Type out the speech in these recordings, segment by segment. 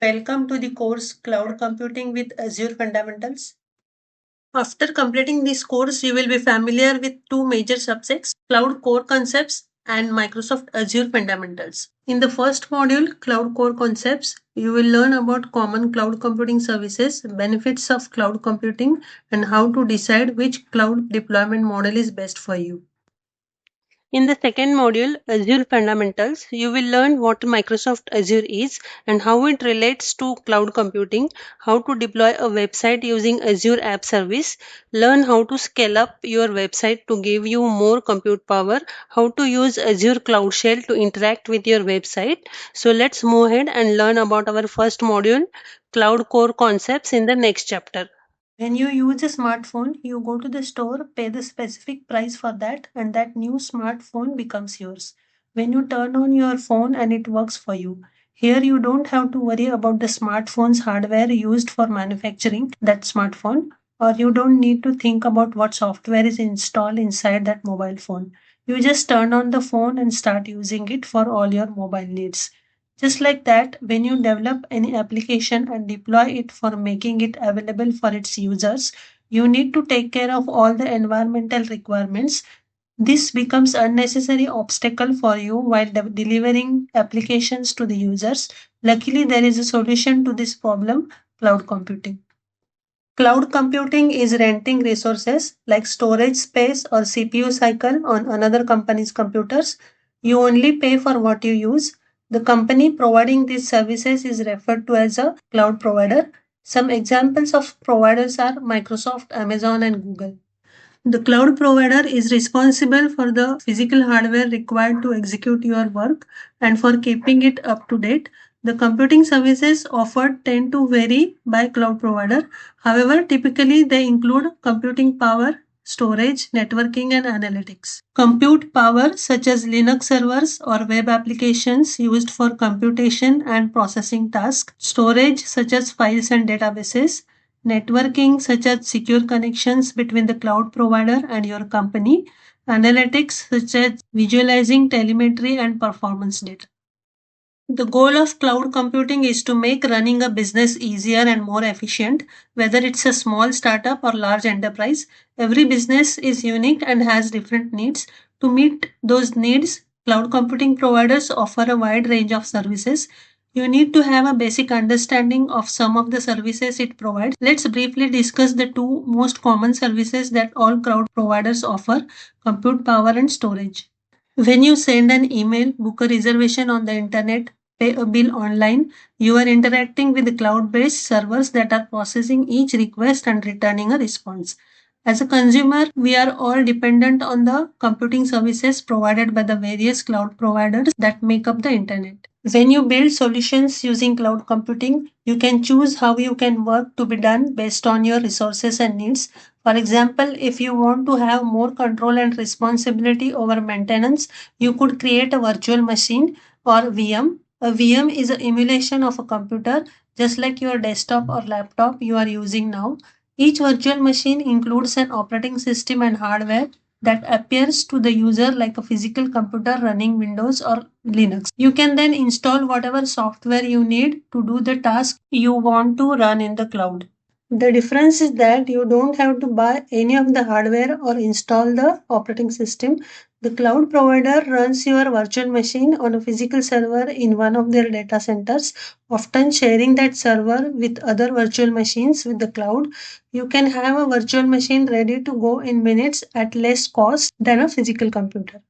Welcome to the course Cloud Computing with Azure Fundamentals. After completing this course, you will be familiar with two major subjects, Cloud Core Concepts and Microsoft Azure Fundamentals. In the first module, Cloud Core Concepts, you will learn about common cloud computing services, benefits of cloud computing, and how to decide which cloud deployment model is best for you. In the second module, Azure Fundamentals, you will learn what Microsoft Azure is and how it relates to cloud computing, how to deploy a website using Azure App Service, learn how to scale up your website to give you more compute power, how to use Azure Cloud Shell to interact with your website. So let's move ahead and learn about our first module, Cloud Core Concepts, in the next chapter. When you use a smartphone, you go to the store, pay the specific price for that, and that new smartphone becomes yours. When you turn on your phone and it works for you. Here, you don't have to worry about the smartphone's hardware used for manufacturing that smartphone, or you don't need to think about what software is installed inside that mobile phone. You just turn on the phone and start using it for all your mobile needs. Just like that, when you develop any application and deploy it for making it available for its users, you need to take care of all the environmental requirements. This becomes unnecessary obstacle for you while delivering applications to the users. Luckily, there is a solution to this problem, cloud computing. Cloud computing is renting resources like storage space or CPU cycle on another company's computers. You only pay for what you use. The company providing these services is referred to as a cloud provider. Some examples of providers are Microsoft, Amazon, and Google. The cloud provider is responsible for the physical hardware required to execute your work and for keeping it up to date. The computing services offered tend to vary by cloud provider. However, typically they include computing power, storage, networking, and analytics. Compute power, such as Linux servers or web applications used for computation and processing tasks, storage, such as files and databases, networking, such as secure connections between the cloud provider and your company, analytics, such as visualizing telemetry and performance data. The goal of cloud computing is to make running a business easier and more efficient, whether it's a small startup or large enterprise. Every business is unique and has different needs. To meet those needs, cloud computing providers offer a wide range of services. You need to have a basic understanding of some of the services it provides. Let's briefly discuss the two most common services that all cloud providers offer, compute power and storage. When you send an email, book a reservation on the internet, pay a bill online, you are interacting with cloud based servers that are processing each request and returning a response. As a consumer, we are all dependent on the computing services provided by the various cloud providers that make up the internet. When you build solutions using cloud computing, you can choose how you can work to be done based on your resources and needs. For example, if you want to have more control and responsibility over maintenance, you could create a virtual machine or VM. A VM is an emulation of a computer, just like your desktop or laptop you are using now. Each virtual machine includes an operating system and hardware that appears to the user like a physical computer running Windows or Linux. You can then install whatever software you need to do the task you want to run in the cloud. The difference is that you don't have to buy any of the hardware or install the operating system. The cloud provider runs your virtual machine on a physical server in one of their data centers, often sharing that server with other virtual machines with the cloud. You can have a virtual machine ready to go in minutes at less cost than a physical computer.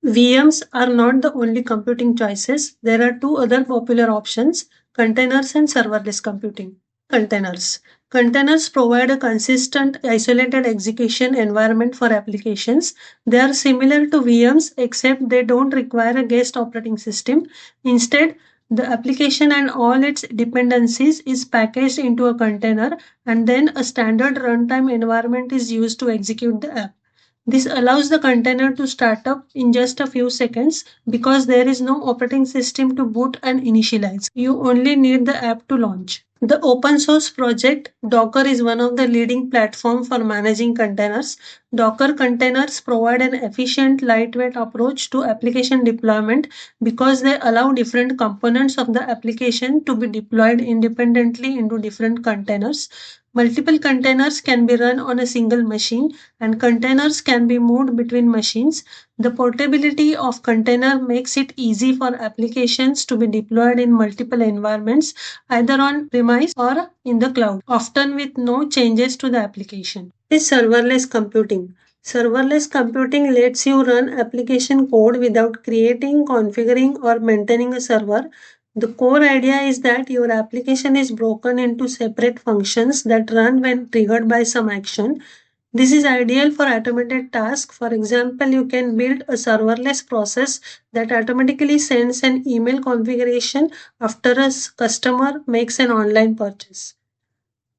VMs are not the only computing choices. There are two other popular options, containers and serverless computing. Containers. Containers provide a consistent, isolated execution environment for applications. They are similar to VMs except they don't require a guest operating system. Instead, the application and all its dependencies is packaged into a container and then a standard runtime environment is used to execute the app. This allows the container to start up in just a few seconds because there is no operating system to boot and initialize. You only need the app to launch. The open source project Docker is one of the leading platforms for managing containers. Docker containers provide an efficient, lightweight approach to application deployment because they allow different components of the application to be deployed independently into different containers. Multiple containers can be run on a single machine, and containers can be moved between machines. The portability of container makes it easy for applications to be deployed in multiple environments, either on premise or in the cloud, often with no changes to the application. Is serverless computing. Serverless computing lets you run application code without creating, configuring, or maintaining a server. The core idea is that your application is broken into separate functions that run when triggered by some action. This is ideal for automated tasks. For example, you can build a serverless process that automatically sends an email configuration after a customer makes an online purchase.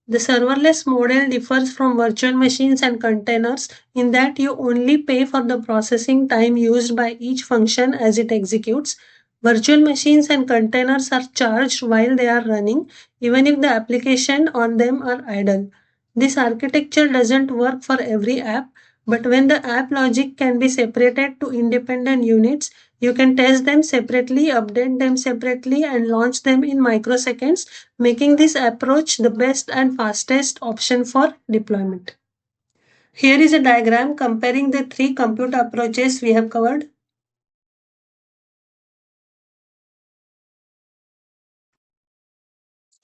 The serverless model differs from virtual machines and containers in that you only pay for the processing time used by each function as it executes. Virtual machines and containers are charged while they are running, even if the application on them are idle. This architecture doesn't work for every app, but when the app logic can be separated to independent units, you can test them separately, update them separately, and launch them in microseconds, making this approach the best and fastest option for deployment. Here is a diagram comparing the three compute approaches we have covered.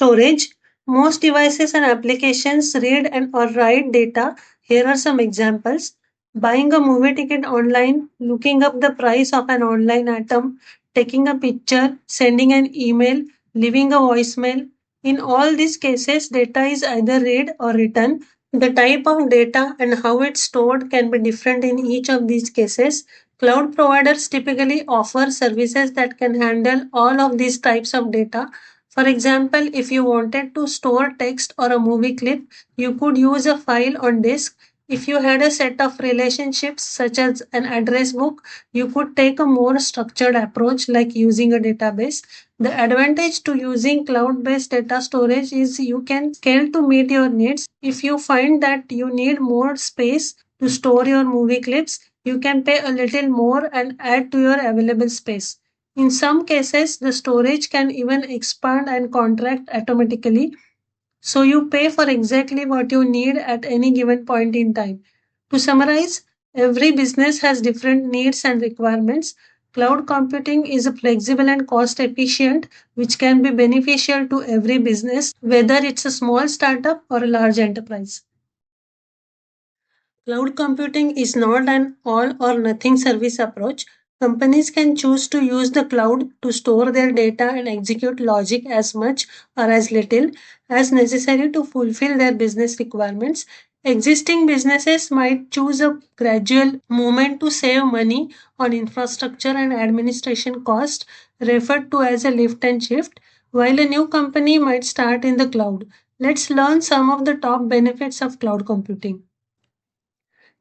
Storage. Most devices and applications read and or write data. Here are some examples. Buying a movie ticket online, looking up the price of an online item, taking a picture, sending an email, leaving a voicemail. In all these cases, data is either read or written. The type of data and how it's stored can be different in each of these cases. Cloud providers typically offer services that can handle all of these types of data. For example, if you wanted to store text or a movie clip, you could use a file on disk. If you had a set of relationships such as an address book, you could take a more structured approach like using a database. The advantage to using cloud based data storage is you can scale to meet your needs. If you find that you need more space to store your movie clips, you can pay a little more and add to your available space. In some cases, the storage can even expand and contract automatically, so you pay for exactly what you need at any given point in time. To summarize, every business has different needs and requirements. Cloud computing is flexible and cost efficient, which can be beneficial to every business, whether it's a small startup or a large enterprise. Cloud computing is not an all or nothing service approach. Companies can choose to use the cloud to store their data and execute logic as much or as little as necessary to fulfill their business requirements. Existing businesses might choose a gradual movement to save money on infrastructure and administration cost, referred to as a lift and shift, while a new company might start in the cloud. Let's learn some of the top benefits of cloud computing.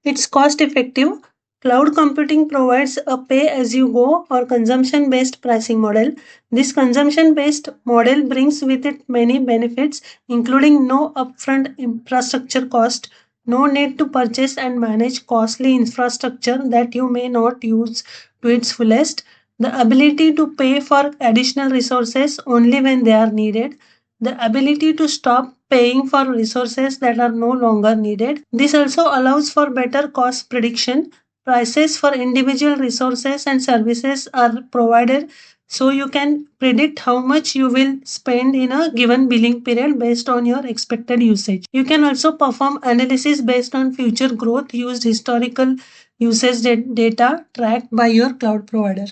It's cost effective. Cloud computing provides a pay as you go or consumption based pricing model. This consumption based model brings with it many benefits, including no upfront infrastructure cost, no need to purchase and manage costly infrastructure that you may not use to its fullest, the ability to pay for additional resources only when they are needed, the ability to stop paying for resources that are no longer needed. This also allows for better cost prediction. Prices for individual resources and services are provided so you can predict how much you will spend in a given billing period based on your expected usage. You can also perform analysis based on future growth, used historical usage data tracked by your cloud provider.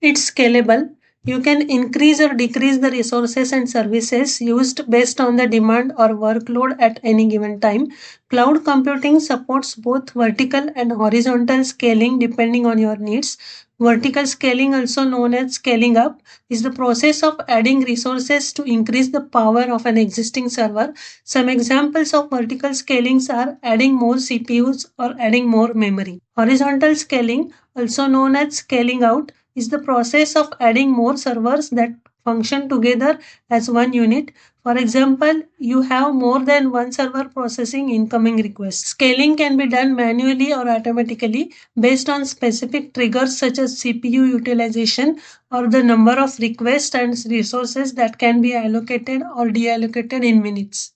It's scalable. You can increase or decrease the resources and services used based on the demand or workload at any given time. Cloud computing supports both vertical and horizontal scaling depending on your needs. Vertical scaling, also known as scaling up, is the process of adding resources to increase the power of an existing server. Some examples of vertical scalings are adding more CPUs or adding more memory. Horizontal scaling, also known as scaling out, is the process of adding more servers that function together as one unit. For example, you have more than one server processing incoming requests. Scaling can be done manually or automatically based on specific triggers such as CPU utilization or the number of requests and resources that can be allocated or deallocated in minutes.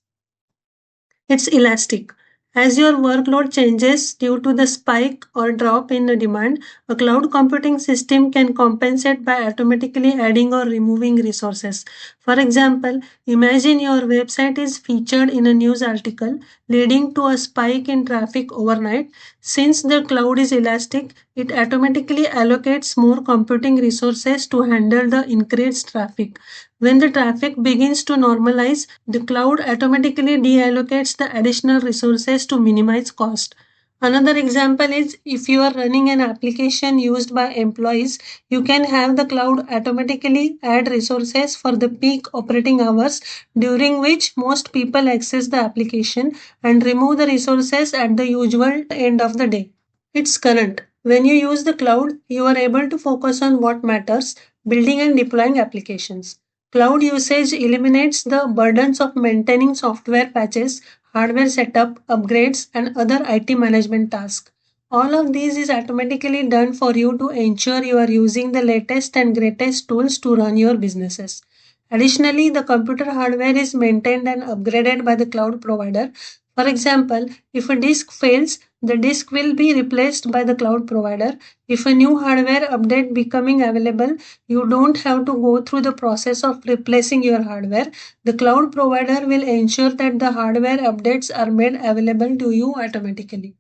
It's elastic. As your workload changes due to the spike or drop in the demand, a cloud computing system can compensate by automatically adding or removing resources. For example, imagine your website is featured in a news article leading to a spike in traffic overnight. Since the cloud is elastic, it automatically allocates more computing resources to handle the increased traffic. When the traffic begins to normalize, the cloud automatically deallocates the additional resources to minimize cost. Another example is if you are running an application used by employees, you can have the cloud automatically add resources for the peak operating hours during which most people access the application and remove the resources at the usual end of the day. It's current. When you use the cloud, you are able to focus on what matters, building and deploying applications. Cloud usage eliminates the burdens of maintaining software patches, hardware setup, upgrades, and other IT management tasks. All of these is automatically done for you to ensure you are using the latest and greatest tools to run your businesses. Additionally, the computer hardware is maintained and upgraded by the cloud provider. For example, if a disk fails, the disk will be replaced by the cloud provider. If a new hardware update becoming available, you don't have to go through the process of replacing your hardware. The cloud provider will ensure that the hardware updates are made available to you automatically.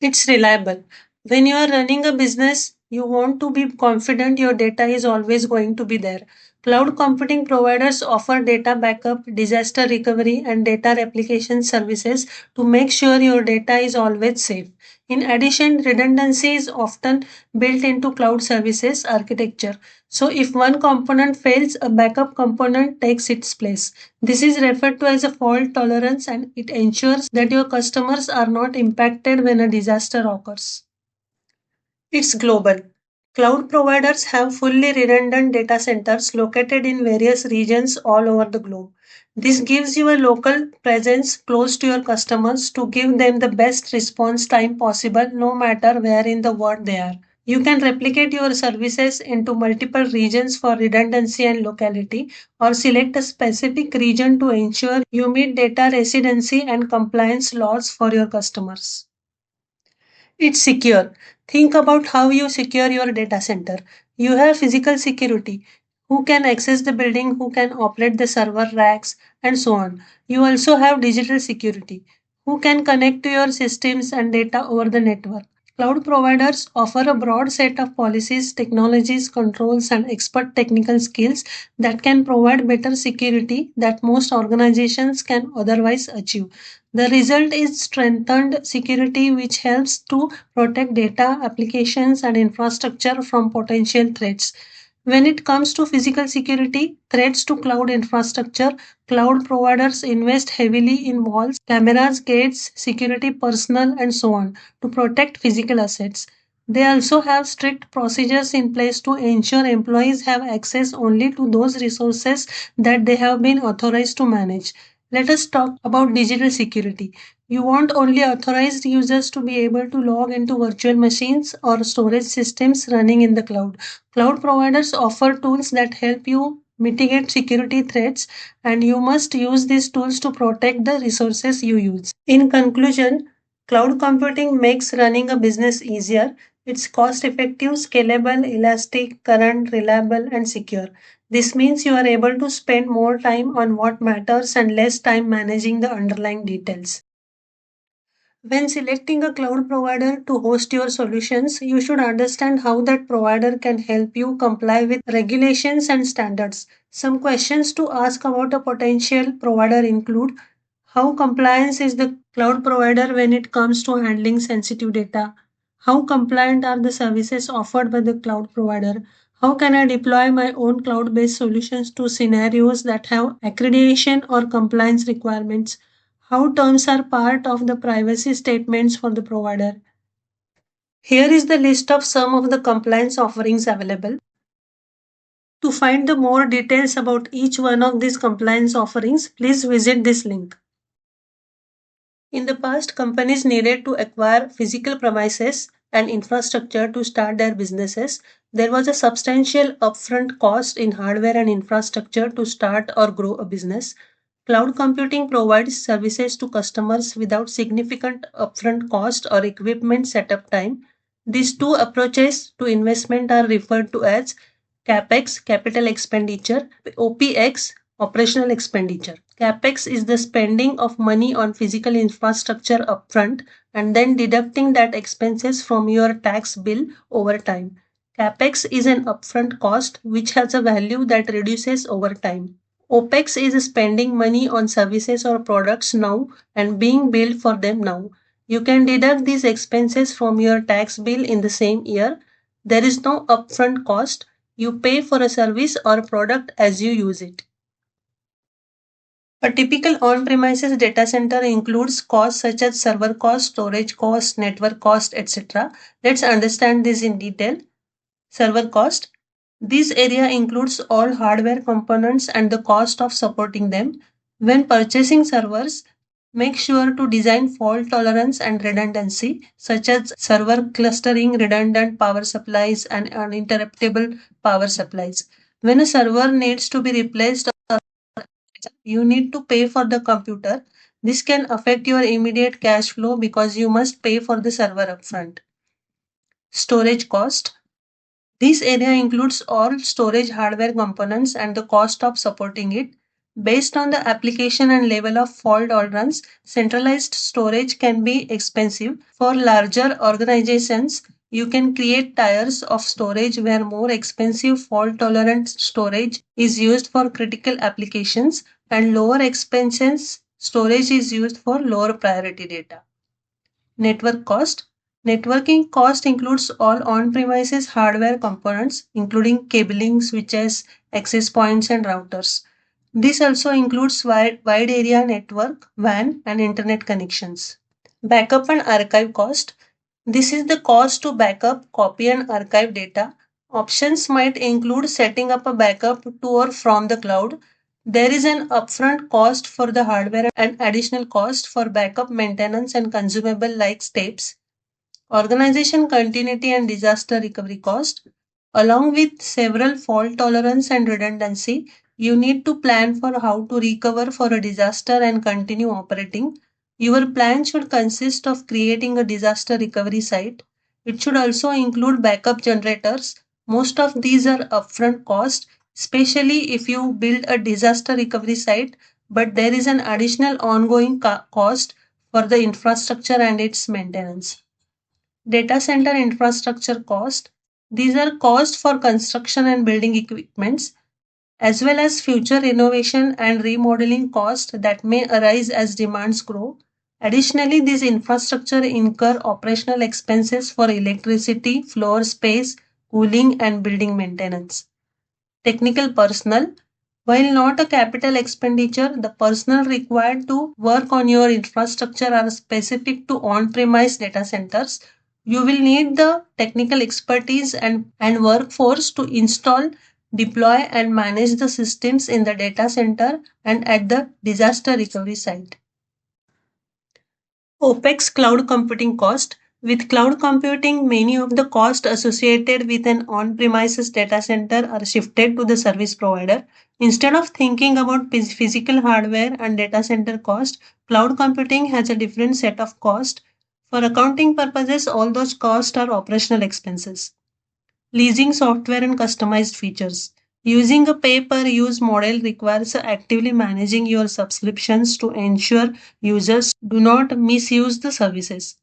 It's reliable. When you are running a business, you want to be confident your data is always going to be there. Cloud computing providers offer data backup, disaster recovery, and data replication services to make sure your data is always safe. In addition, redundancy is often built into cloud services architecture. So, if one component fails, a backup component takes its place. This is referred to as a fault tolerance and it ensures that your customers are not impacted when a disaster occurs. It's global. Cloud providers have fully redundant data centers located in various regions all over the globe. This gives you a local presence close to your customers to give them the best response time possible no matter where in the world they are. You can replicate your services into multiple regions for redundancy and locality, or select a specific region to ensure you meet data residency and compliance laws for your customers. It's secure. Think about how you secure your data center. You have physical security. Who can access the building, who can operate the server racks, and so on. You also have digital security. Who can connect to your systems and data over the network. Cloud providers offer a broad set of policies, technologies, controls, and expert technical skills that can provide better security that most organizations can otherwise achieve. The result is strengthened security, which helps to protect data, applications, and infrastructure from potential threats. When it comes to physical security, threats to cloud infrastructure, cloud providers invest heavily in walls, cameras, gates, security personnel, and so on to protect physical assets. They also have strict procedures in place to ensure employees have access only to those resources that they have been authorized to manage. Let us talk about digital security. You want only authorized users to be able to log into virtual machines or storage systems running in the cloud. Cloud providers offer tools that help you mitigate security threats, and you must use these tools to protect the resources you use. In conclusion, cloud computing makes running a business easier. It's cost effective, scalable, elastic, current, reliable, and secure. This means you are able to spend more time on what matters and less time managing the underlying details. When selecting a cloud provider to host your solutions, you should understand how that provider can help you comply with regulations and standards. Some questions to ask about a potential provider include: how compliant is the cloud provider when it comes to handling sensitive data? How compliant are the services offered by the cloud provider? How can I deploy my own cloud based solutions to scenarios that have accreditation or compliance requirements? How terms are part of the privacy statements for the provider. Here is the list of some of the compliance offerings available. To find the more details about each one of these compliance offerings, please visit this link. In the past, companies needed to acquire physical premises and infrastructure to start their businesses. There was a substantial upfront cost in hardware and infrastructure to start or grow a business. Cloud computing provides services to customers without significant upfront cost or equipment setup time. These two approaches to investment are referred to as CapEx, capital expenditure, OPEX, operational expenditure. CapEx is the spending of money on physical infrastructure upfront and then deducting that expenses from your tax bill over time. CapEx is an upfront cost which has a value that reduces over time. OPEX is spending money on services or products now and being billed for them now. You can deduct these expenses from your tax bill in the same year. There is no upfront cost. You pay for a service or product as you use it. A typical on-premises data center includes costs such as server cost, storage cost, network cost, etc. Let's understand this in detail. Server cost. This area includes all hardware components and the cost of supporting them. When purchasing servers, make sure to design fault tolerance and redundancy, such as server clustering, redundant power supplies, and uninterruptible power supplies. When a server needs to be replaced, you need to pay for the computer. This can affect your immediate cash flow because you must pay for the server upfront. Storage cost. This area includes all storage hardware components and the cost of supporting it. Based on the application and level of fault tolerance, centralized storage can be expensive. For larger organizations, you can create tiers of storage where more expensive fault tolerant storage is used for critical applications and lower expenses storage is used for lower priority data. Network cost. Networking cost includes all on-premises hardware components, including cabling, switches, access points, and routers. This also includes wide area network, WAN, and internet connections. Backup and archive cost. This is the cost to backup, copy, and archive data. Options might include setting up a backup to or from the cloud. There is an upfront cost for the hardware and additional cost for backup maintenance and consumable like steps. Organization continuity and disaster recovery cost. Along with several fault tolerance and redundancy, you need to plan for how to recover for a disaster and continue operating. Your plan should consist of creating a disaster recovery site. It should also include backup generators. Most of these are upfront costs, especially if you build a disaster recovery site, but there is an additional ongoing cost for the infrastructure and its maintenance. Data center infrastructure cost. These are costs for construction and building equipments, as well as future renovation and remodeling costs that may arise as demands grow. Additionally, these infrastructure incur operational expenses for electricity, floor space, cooling, and building maintenance. Technical personnel. While not a capital expenditure, the personnel required to work on your infrastructure are specific to on premise data centers. You will need the technical expertise and workforce to install, deploy, and manage the systems in the data center and at the disaster recovery site. OPEX cloud computing cost. With cloud computing, many of the costs associated with an on premises data center are shifted to the service provider. Instead of thinking about physical hardware and data center cost, cloud computing has a different set of costs. For accounting purposes, all those costs are operational expenses. Leasing software and customized features. Using a pay per use model requires actively managing your subscriptions to ensure users do not misuse the services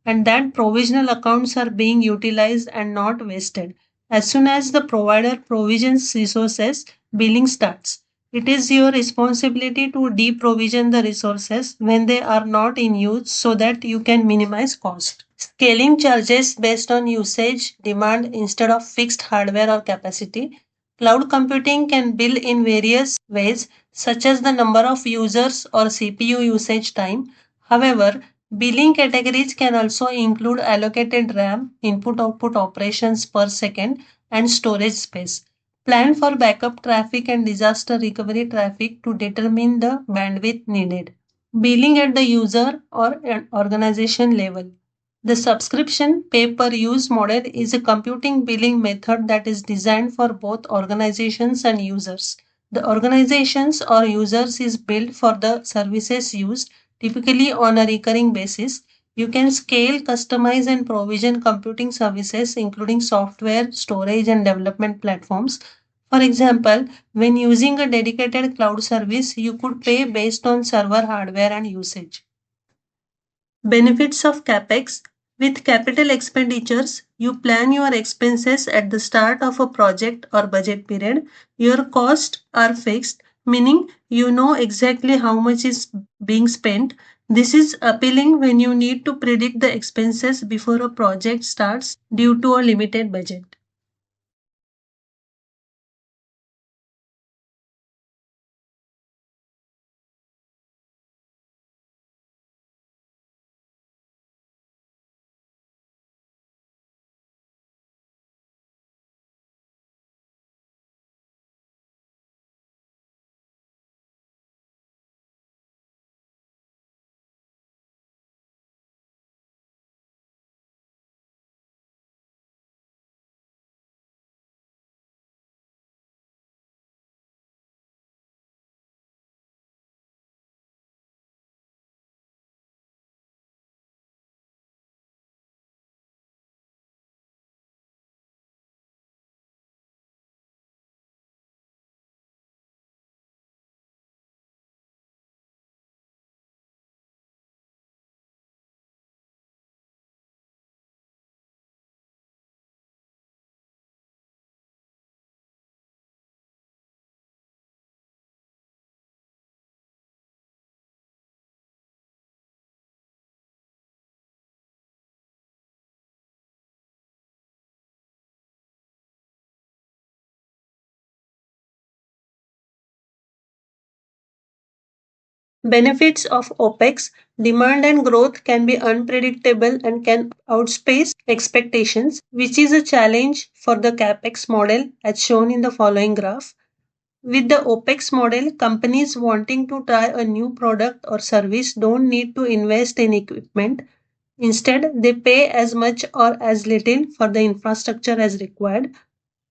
and that provisional accounts are being utilized and not wasted. As soon as the provider provisions resources, billing starts. It is your responsibility to deprovision the resources when they are not in use so that you can minimize cost. Scaling charges based on usage demand instead of fixed hardware or capacity. Cloud computing can bill in various ways, such as the number of users or CPU usage time. However, billing categories can also include allocated RAM, input output operations per second, and storage space. Plan for backup traffic and disaster recovery traffic to determine the bandwidth needed. Billing at the user or an organization level. The subscription pay per use model is a computing billing method that is designed for both organizations and users. The organizations or users is billed for the services used, typically on a recurring basis. You can scale, customize, and provision computing services, including software, storage, and development platforms. For example, when using a dedicated cloud service, you could pay based on server hardware and usage. Benefits of CapEx. With capital expenditures, you plan your expenses at the start of a project or budget period. Your costs are fixed, meaning you know exactly how much is being spent. This is appealing when you need to predict the expenses before a project starts due to a limited budget. Benefits of OPEX. Demand and growth can be unpredictable and can outpace expectations, which is a challenge for the CAPEX model as shown in the following graph. With the OPEX model, companies wanting to try a new product or service don't need to invest in equipment. Instead, they pay as much or as little for the infrastructure as required.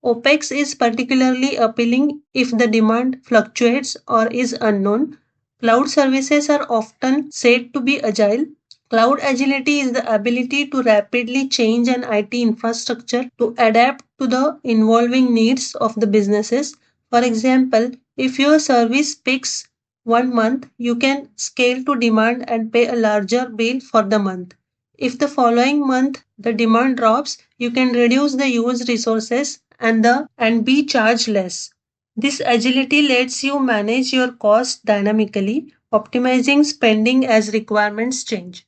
OPEX is particularly appealing if the demand fluctuates or is unknown. Cloud services are often said to be agile. Cloud agility is the ability to rapidly change an IT infrastructure to adapt to the evolving needs of the businesses. For example, if your service peaks one month, you can scale to demand and pay a larger bill for the month. If the following month the demand drops, you can reduce the used resources and be charged less. This agility lets you manage your costs dynamically, optimizing spending as requirements change.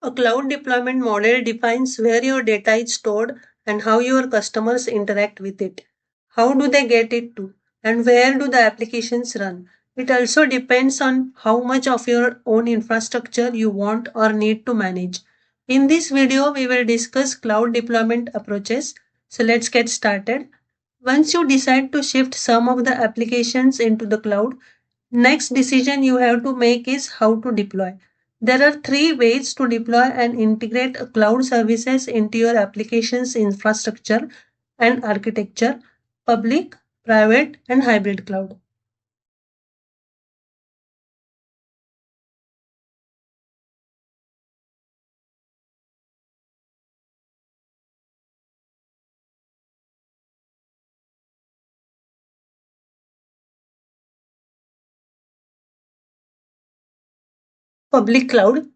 A cloud deployment model defines where your data is stored and how your customers interact with it. How do they get it to? And where do the applications run? It also depends on how much of your own infrastructure you want or need to manage. In this video, we will discuss cloud deployment approaches. So let's get started. Once you decide to shift some of the applications into the cloud, next decision you have to make is how to deploy. There are three ways to deploy and integrate cloud services into your application's infrastructure and architecture: public, private, and hybrid cloud. Public cloud.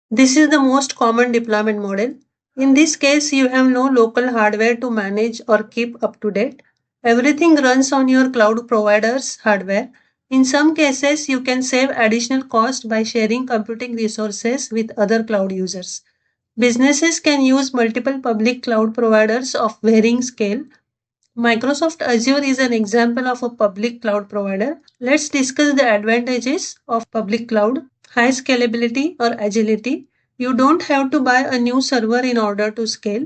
This is the most common deployment model. In this case, you have no local hardware to manage or keep up to date. Everything runs on your cloud provider's hardware. In some cases, you can save additional cost by sharing computing resources with other cloud users. Businesses can use multiple public cloud providers of varying scale. Microsoft Azure is an example of a public cloud provider. Let's discuss the advantages of public cloud: high scalability or agility. You don't have to buy a new server in order to scale.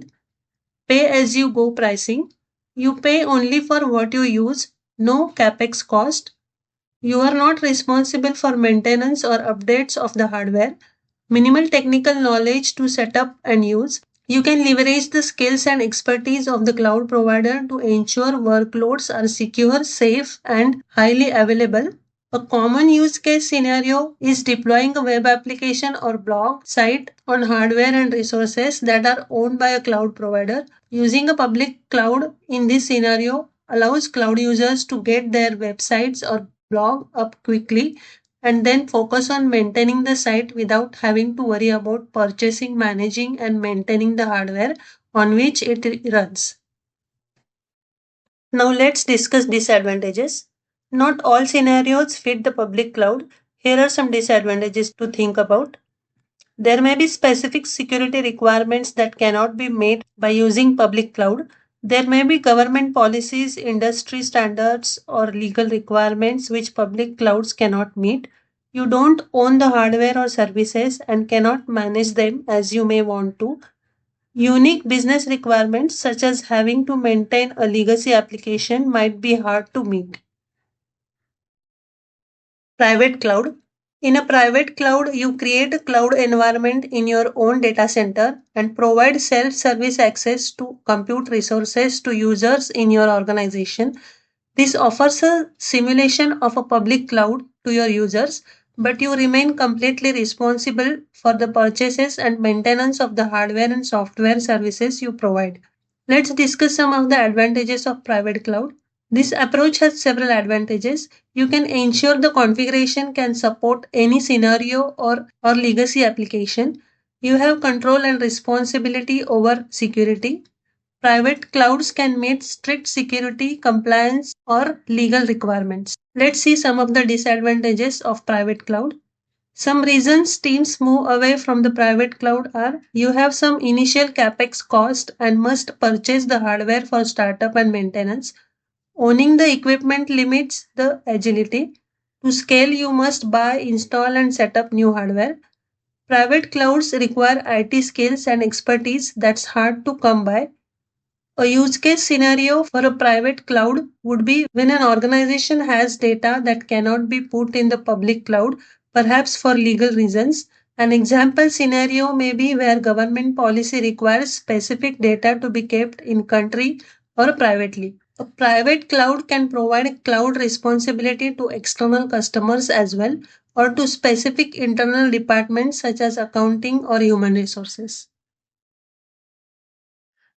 Pay as you go pricing. You pay only for what you use, no capex cost. You are not responsible for maintenance or updates of the hardware. Minimal technical knowledge to set up and use. You can leverage the skills and expertise of the cloud provider to ensure workloads are secure, safe, and highly available. A common use case scenario is deploying a web application or blog site on hardware and resources that are owned by a cloud provider. Using a public cloud in this scenario allows cloud users to get their websites or blog up quickly and then focus on maintaining the site without having to worry about purchasing, managing, and maintaining the hardware on which it runs. Now let's discuss disadvantages. Not all scenarios fit the public cloud. Here are some disadvantages to think about. There may be specific security requirements that cannot be met by using public cloud. There may be government policies, industry standards, or legal requirements which public clouds cannot meet. You don't own the hardware or services and cannot manage them as you may want to. Unique business requirements, such as having to maintain a legacy application, might be hard to meet. Private cloud. In a private cloud, you create a cloud environment in your own data center and provide self service access to compute resources to users in your organization. This offers a simulation of a public cloud to your users, but you remain completely responsible for the purchases and maintenance of the hardware and software services you provide. Let's discuss some of the advantages of private cloud. This approach has several advantages. You can ensure the configuration can support any scenario or legacy application. You have control and responsibility over security. Private clouds can meet strict security, compliance, or legal requirements. Let's see some of the disadvantages of private cloud. Some reasons teams move away from the private cloud are you have some initial capex cost and must purchase the hardware for startup and maintenance. Owning the equipment limits the agility. To scale, you must buy, install, and set up new hardware. Private clouds require IT skills and expertise that's hard to come by. A use case scenario for a private cloud would be when an organization has data that cannot be put in the public cloud, perhaps for legal reasons. An example scenario may be where government policy requires specific data to be kept in country or privately. A private cloud can provide cloud responsibility to external customers as well or to specific internal departments such as accounting or human resources.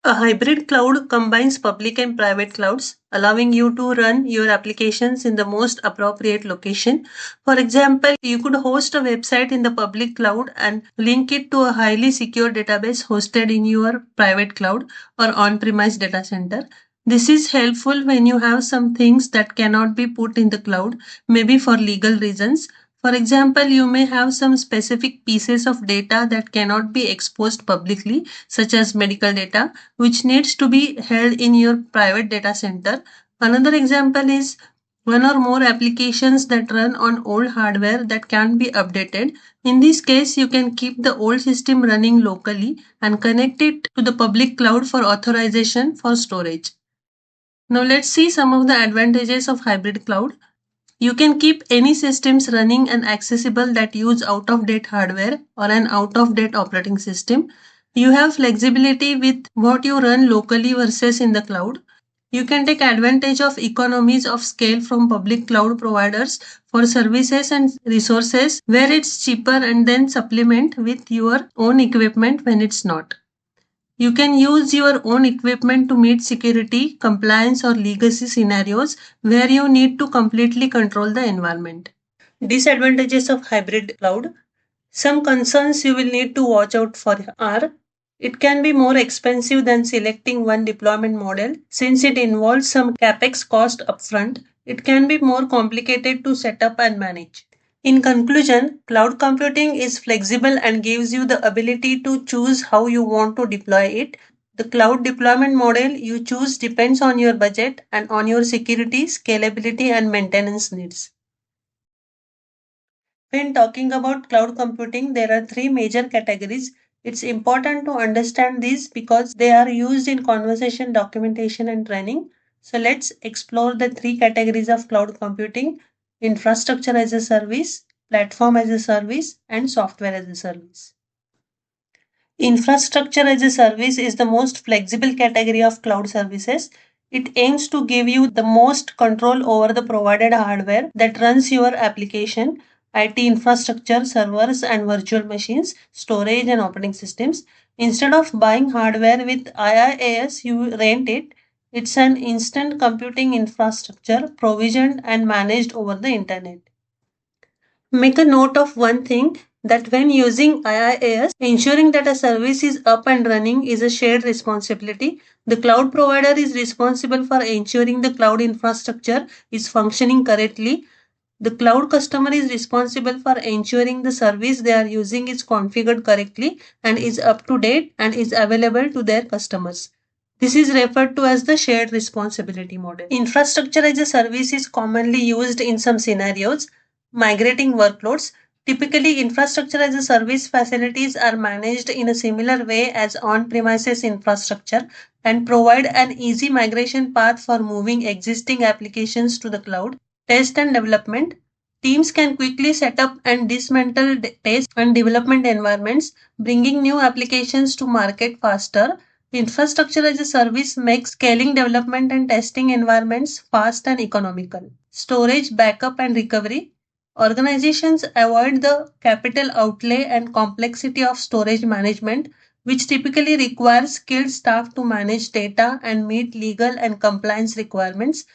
A hybrid cloud combines public and private clouds, allowing you to run your applications in the most appropriate location. For example, you could host a website in the public cloud and link it to a highly secure database hosted in your private cloud or on premise data center. This is helpful when you have some things that cannot be put in the cloud, maybe for legal reasons. For example, you may have some specific pieces of data that cannot be exposed publicly, such as medical data, which needs to be held in your private data center. Another example is one or more applications that run on old hardware that can be updated. In this case, you can keep the old system running locally and connect it to the public cloud for authorization for storage. Now let's see some of the advantages of hybrid cloud. You can keep any systems running and accessible that use out of date hardware or an out of date operating system. You have flexibility with what you run locally versus in the cloud. You can take advantage of economies of scale from public cloud providers for services and resources where it's cheaper and then supplement with your own equipment when it's not. You can use your own equipment to meet security, compliance, or legacy scenarios where you need to completely control the environment. Disadvantages of hybrid cloud. Some concerns you will need to watch out for are it can be more expensive than selecting one deployment model since it involves some capex cost upfront. It can be more complicated to set up and manage. In conclusion, cloud computing is flexible and gives you the ability to choose how you want to deploy it. The cloud deployment model you choose depends on your budget and on your security, scalability, and maintenance needs. When talking about cloud computing, there are three major categories. It's important to understand these because they are used in conversation, documentation, and training. So let's explore the three categories of cloud computing: infrastructure as a service, platform as a service, and software as a service. Infrastructure as a service is the most flexible category of cloud services. It aims to give you the most control over the provided hardware that runs your application, IT infrastructure, servers, and virtual machines, storage, and operating systems. Instead of buying hardware with IaaS, you rent it. It's an instant computing infrastructure provisioned and managed over the internet. Make a note of one thing that when using IaaS, ensuring that a service is up and running is a shared responsibility. The cloud provider is responsible for ensuring the cloud infrastructure is functioning correctly. The cloud customer is responsible for ensuring the service they are using is configured correctly and is up to date and is available to their customers. This is referred to as the shared responsibility model. Infrastructure as a service is commonly used in some scenarios. Migrating workloads. Typically, infrastructure as a service facilities are managed in a similar way as on premises infrastructure and provide an easy migration path for moving existing applications to the cloud. Test and development. Teams can quickly set up and dismantle test and development environments, bringing new applications to market faster. Infrastructure as a service makes scaling development and testing environments fast and economical. Storage, backup, and recovery. Organizations avoid the capital outlay and complexity of storage management, which typically requires skilled staff to manage data and meet legal and compliance requirements.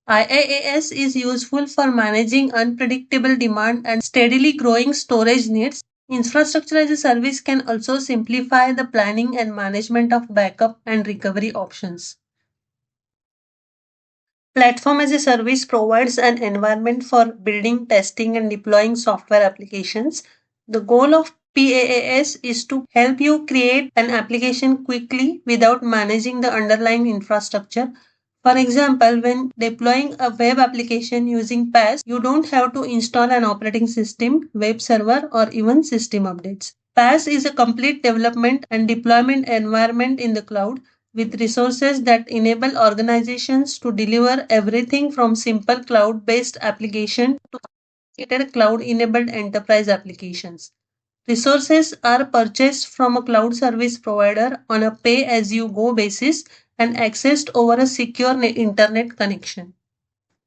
IaaS is useful for managing unpredictable demand and steadily growing storage needs. Infrastructure as a service can also simplify the planning and management of backup and recovery options. Platform as a service provides an environment for building, testing, and deploying software applications. The goal of PaaS is to help you create an application quickly without managing the underlying infrastructure. For example, when deploying a web application using PaaS, you don't have to install an operating system, web server, or even system updates. PaaS is a complete development and deployment environment in the cloud with resources that enable organizations to deliver everything from simple cloud based application to sophisticated cloud enabled enterprise applications. Resources are purchased from a cloud service provider on a pay as you go basis and accessed over a secure internet connection.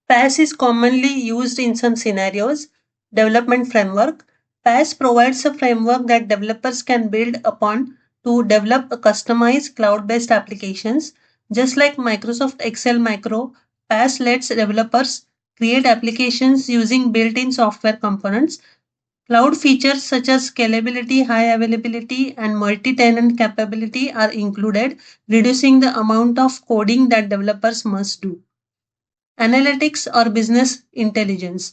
PaaS is commonly used in some scenarios. Development framework. PaaS provides a framework that developers can build upon to develop a customized cloud-based applications. Just like Microsoft Excel Micro, PaaS lets developers create applications using built-in software components. Cloud features such as scalability, high availability, and multi-tenant capability are included, reducing the amount of coding that developers must do. Analytics or business intelligence.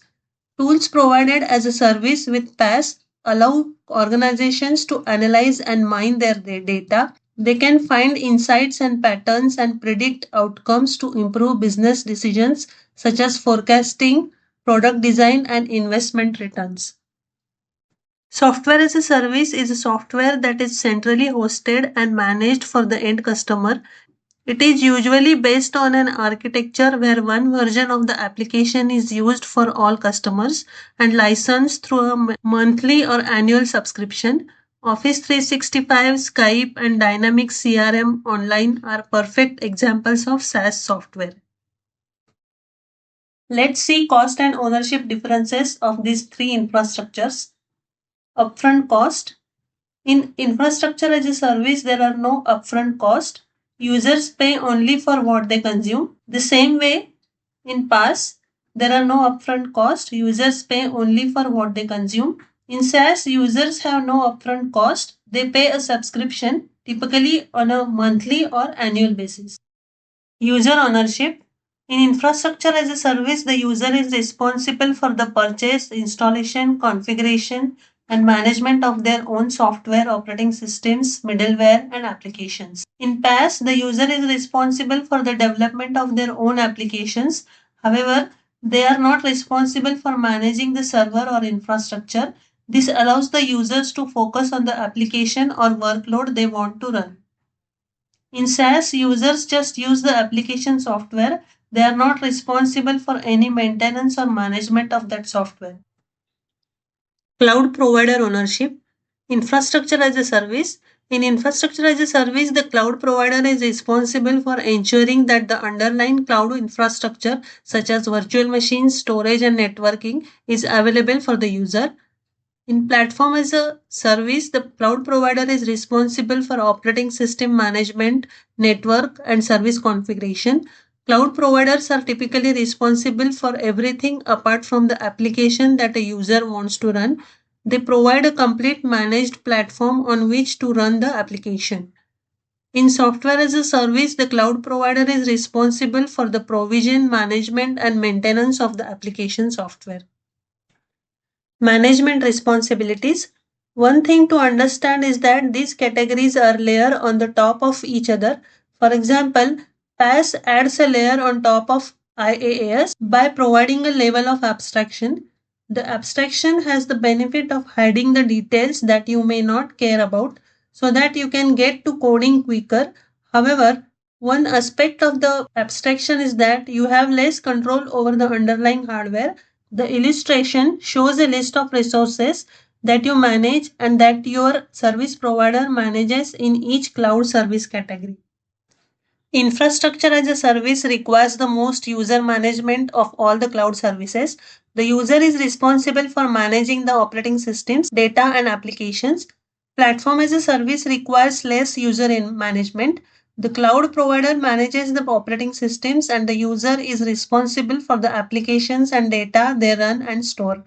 Tools provided as a service with PaaS allow organizations to analyze and mine their data. They can find insights and patterns and predict outcomes to improve business decisions such as forecasting, product design, and investment returns. Software as a service is a software that is centrally hosted and managed for the end customer. It is usually based on an architecture where one version of the application is used for all customers and licensed through a monthly or annual subscription. Office 365, Skype, and Dynamics CRM Online are perfect examples of SaaS software. Let's see cost and ownership differences of these three infrastructures. Upfront cost. In infrastructure as a service, there are no upfront cost. Users pay only for what they consume. The same way, in PaaS, there are no upfront cost. Users pay only for what they consume. In SaaS, users have no upfront cost. They pay a subscription, typically on a monthly or annual basis. User ownership. In infrastructure as a service, the user is responsible for the purchase, installation, configuration, and management of their own software, operating systems, middleware, and applications. In PaaS, the user is responsible for the development of their own applications. However, they are not responsible for managing the server or infrastructure. This allows the users to focus on the application or workload they want to run. In SaaS, users just use the application software. They are not responsible for any maintenance or management of that software. Cloud provider ownership, infrastructure as a service. In infrastructure as a service, the cloud provider is responsible for ensuring that the underlying cloud infrastructure, such as virtual machines, storage, and networking, is available for the user. In platform as a service, the cloud provider is responsible for operating system management, network, and service configuration. Cloud providers are typically responsible for everything apart from the application that a user wants to run. They provide a complete managed platform on which to run the application. In software as a service, the cloud provider is responsible for the provision, management, and maintenance of the application software. Management responsibilities. One thing to understand is that these categories are layered on the top of each other. For example, PaaS adds a layer on top of IaaS by providing a level of abstraction. The abstraction has the benefit of hiding the details that you may not care about so that you can get to coding quicker. However, one aspect of the abstraction is that you have less control over the underlying hardware. The illustration shows a list of resources that you manage and that your service provider manages in each cloud service category. Infrastructure as a service requires the most user management of all the cloud services. The user is responsible for managing the operating systems, data, and applications. Platform as a service requires less user management. The cloud provider manages the operating systems, and the user is responsible for the applications and data they run and store.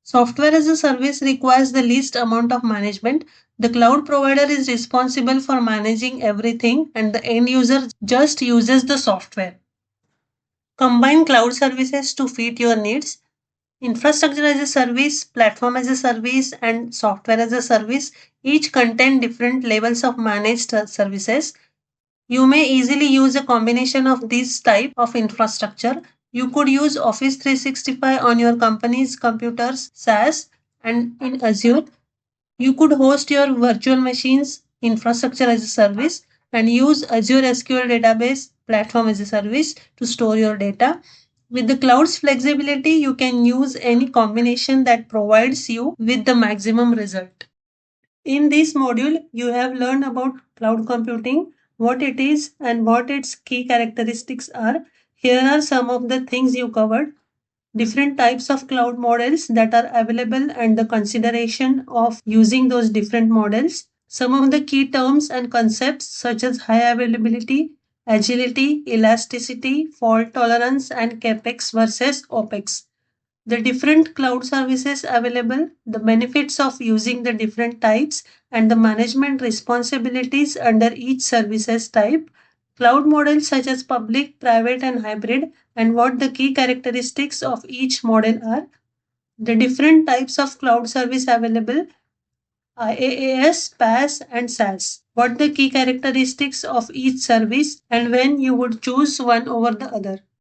Software as a service requires the least amount of management. The cloud provider is responsible for managing everything, and the end user just uses the software. Combine cloud services to fit your needs. Infrastructure as a service, platform as a service, and software as a service each contain different levels of managed services. You may easily use a combination of these type of infrastructure. You could use Office 365 on your company's computers, SaaS, and in Azure. You could host your virtual machines, infrastructure as a service, and use Azure SQL database platform as a service to store your data. With the cloud's flexibility, you can use any combination that provides you with the maximum result. In this module, you have learned about cloud computing, what it is, and what its key characteristics are. Here are some of the things you covered. Different types of cloud models that are available and the consideration of using those different models. Some of the key terms and concepts such as high availability, agility, elasticity, fault tolerance, and capex versus opex. The different cloud services available, the benefits of using the different types, and the management responsibilities under each services type, cloud models such as public, private, and hybrid, and what the key characteristics of each model are, the different types of cloud service available, IaaS, PaaS, and SaaS, what the key characteristics of each service, and when you would choose one over the other.